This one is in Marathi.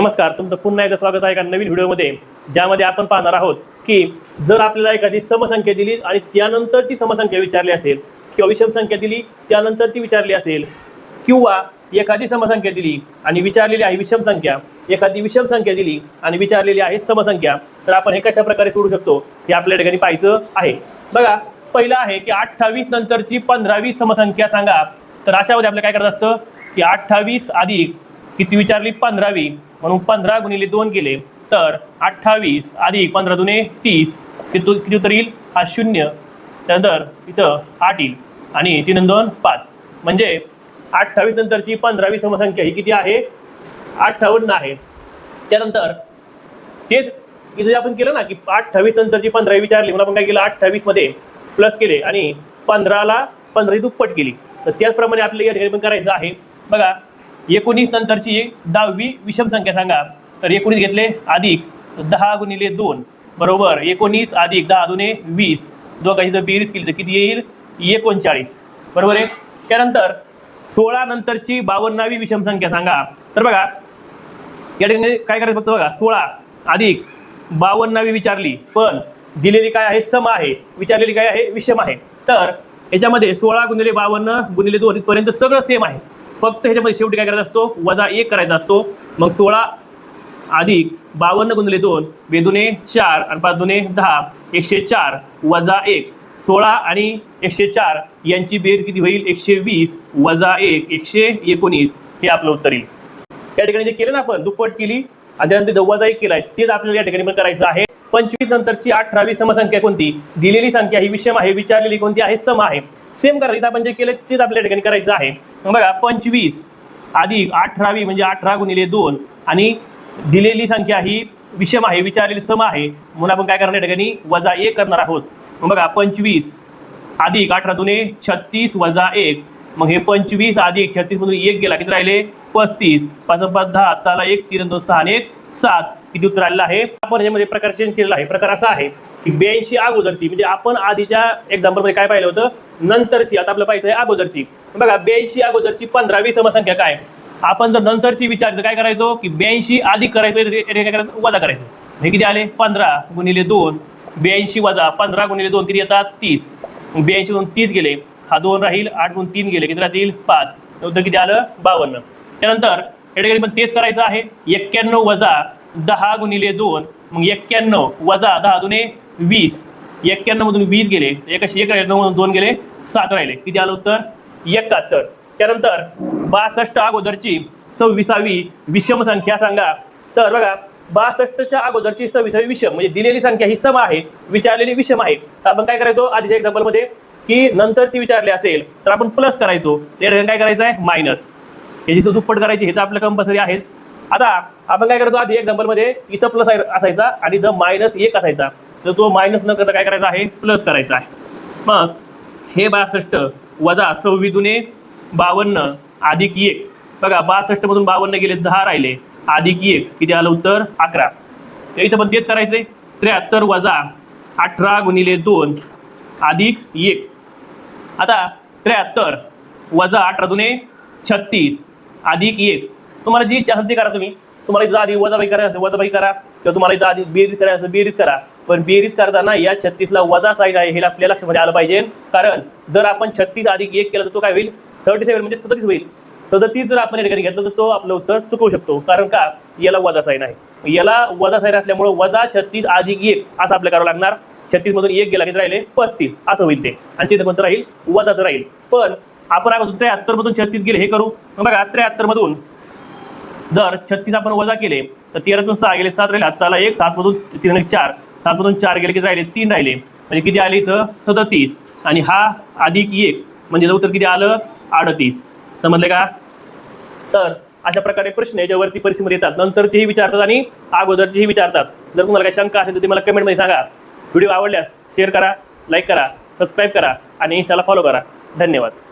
नमस्कार, तुमचं पुन्हा एकदा स्वागत आहे एका नवीन व्हिडिओमध्ये, ज्यामध्ये आपण पाहणार आहोत की जर आपल्याला एखादी समसंख्या दिली आणि त्यानंतरची समसंख्या विचारली असेल किंवा विषम संख्या दिली त्यानंतर ती विचारली असेल, किंवा एखादी समसंख्या दिली आणि विचारलेली आहे विषम संख्या, एखादी विषम संख्या दिली आणि विचारलेली आहे समसंख्या, तर आपण हे कशा प्रकारे सोडू शकतो हे आपल्या ठिकाणी पाहायचं आहे। बघा, पहिला आहे की 28 नंतरची 15वी समसंख्या सांगा। तर अशामध्ये आपल्याला काय करायचं असतं की 28 अधिक किती विचारली 15वी, म्हणून 15 गुणिले 2 केले तर 28 अधिक 15 दुने 30, किती उत्तर येईल हा 0, त्यानंतर इथं 8 येईल आणि 3 आणि 2 5, म्हणजे 28 नंतरची 15वी समसंख्या ही किती आहे 58 आहे। त्यानंतर तेच इथे आपण केलं ना की 28 नंतरची 15वी विचारली, म्हणून आपण काय केलं 28 मध्ये प्लस केले आणि 15ला 15 दुप्पट केली। तर त्याचप्रमाणे आपल्याला या ठिकाणी पण करायचं आहे। बघा, 19 नंतरची 10वी विषम संख्या सांगा। तर 19 घेतले अधिक 10 गुणिले 2 बरोबर 19 अधिक 10 दुने 20, दोघांची जर बेरीज केली तर किती येईल 39 बरोबर आहे। त्यानंतर 16 नंतरची 52वी विषम संख्या सांगा। तर बघा या ठिकाणी काय करायचं फक्त बघा, 16 अधिक 52वी विचारली पण दिलेली काय आहे सम आहे, विचारलेली काय आहे विषम आहे। तर याच्यामध्ये 16 गुणिले 52 गुणिले 2 इथपर्यंत सगळं सेम आहे, फक्त ह्याच्यामध्ये शेवटी काय करायचा असतो वजा 1 करायचा असतो। मग 16 अधिक 52 गुणिले 2 बेदुने 4 आणि 5 दुने 10, 104 वजा 1, 16 आणि 104 यांची बेरीज किती होईल 120 वजा 1 119, हे आपलं उत्तर येईल। या ठिकाणी जे केलं ना आपण दुप्पट केली आणि त्यानंतर वजा 1 केलाय तेच आपल्याला या ठिकाणी पण करायचं आहे। 25 नंतरची 18वी समसंख्या कोणती, दिलेली संख्या ही विषम आहे, विचारलेली कोणती आहे सम आहे। सेम करायचं आपण जे केलं तेच आपल्या ठिकाणी करायचं आहे। बघा 25 अधिक 18वी म्हणजे 18 गुणिले 2 आणि दिलेली संख्या ही विषम आहे, विचारलेली सम आहे, म्हणून आपण काय करणार या ठिकाणी वजा 1 करणार आहोत। मग बघा 25 अधिक 18 दुने 36 वजा 1, मग हे 25 अधिक 36 मधून 1 गेला किती राहिले 35, 5 5 10 चला 1 3 2 6 आणि 1 7, किती उत्तर आलेलं आहे। आपण यामध्ये प्रकार चेंज केलेला आहे। प्रकार असा आहे की 82 अगोदरची, म्हणजे आपण आधीच्या एक्झाम्पल मध्ये काय पाहिलं होतं नंतरची, आता आपल्याला पाहिजे आहे अगोदरची। बघा 82 अगोदरची 15वी समसंख्या काय, आपण जर नंतरची विचारली तर काय करायचो की 82 अधिक करायचो काय करायचं वजा करायचं, हे किती आले 15 गुणिले 2, 82 वजा 15 गुणिले 2 किती येतात 30, 82 मधून 30 गेले, हा 2 राहील, 8 गुण 3 गेले किती राहतील 5, उत्तर किती आलं 52। त्यानंतर या ठिकाणी पण तेच करायचं आहे, 91 वजा 10 गुणिले 2, मग 91 वजा 10 दुने 20, 91 मधून 20 गेले, 1 राहिले, 9 मधून 2 गेले 7 राहिले, किती आलं उत्तर 71। त्यानंतर 62 अगोदरची 26वी विषम संख्या सांगा। तर बघा 62च्या अगोदरची 26वी विषम म्हणजे दिलेली संख्या ही सम आहे, विचारलेली विषम आहे। तर आपण काय करायचो आधीच्या एक्झाम्पल मध्ये की नंतरची विचारली असेल तर आपण प्लस करायचो, त्या ठिकाणी काय करायचं आहे मायनस, याची दुप्पट करायची, हे तर आपलं कंपल्सरी आहेच। आता आपण काय करायचो आधी एक्झाम्पल मध्ये इथं प्लस असायचा आणि इथं -1 असायचा, तर तो मायनस न करता काय करायचा आहे प्लस करायचा आहे। मग हे 62 वजा 26 दुने 52 अधिक 1, बघा 62 मधून 52 गेले 10 राहिले अधिक 1, किती आलं उत्तर 11। तर इथं पण तेच करायचंय, 73 वजा 18 गुणिले 2 अधिक 1, आता 73 वजा 18 दुने 36 अधिक 1, तुम्हाला जी इच्छा करा, तुम्हाला इथं आधी वजाबाई करायचं वजाबाई करा, किंवा तुम्हाला इथं आधी बेरीज करायचं बेरीज करा, पण बेरीज करताना या 36ला वजा साईड आहे हे आपल्या लक्षामध्ये आलं पाहिजे। कारण जर आपण 36 अधिक 1 केलं तर तो काय होईल 37 म्हणजे 37 होईल। 37 जर आपण या ठिकाणी घेतलं तर तो आपलं उत्तर चुकवू शकतो, कारण का याला वजा साईन आहे, याला वजा साईन असल्यामुळे वजा 36 अधिक 1 असं आपल्याला करावं लागणार। 36 मधून 1 गेला किती राहिले 35 असं होईल ते, आणि तिथे कोणतं राहील वजाच राहील। पण आपण 73 मधून 36 गेले हे करू, बघा 73 मधून जर 36 आपण वजा केले तर 13 मधून 6 गेले 7 राहिले, चला 1 7 मधून 3 4, 7 मधून 4 गेले किती राहिले 3 राहिले, म्हणजे किती आले इथं 37, आणि हा अधिक 1 म्हणजे उत्तर किती आलं 38, समजले का। तर अशा प्रकारे प्रश्न याच्यावरती परीक्षेमध्ये येतात, नंतरचेही विचारतात आणि अगोदरचेही विचारतात। जर तुम्हाला काही शंका असेल तर ते मला कमेंटमध्ये सांगा। व्हिडिओ आवडल्यास शेअर करा, लाईक करा, सबस्क्राईब करा आणि त्याला फॉलो करा। धन्यवाद।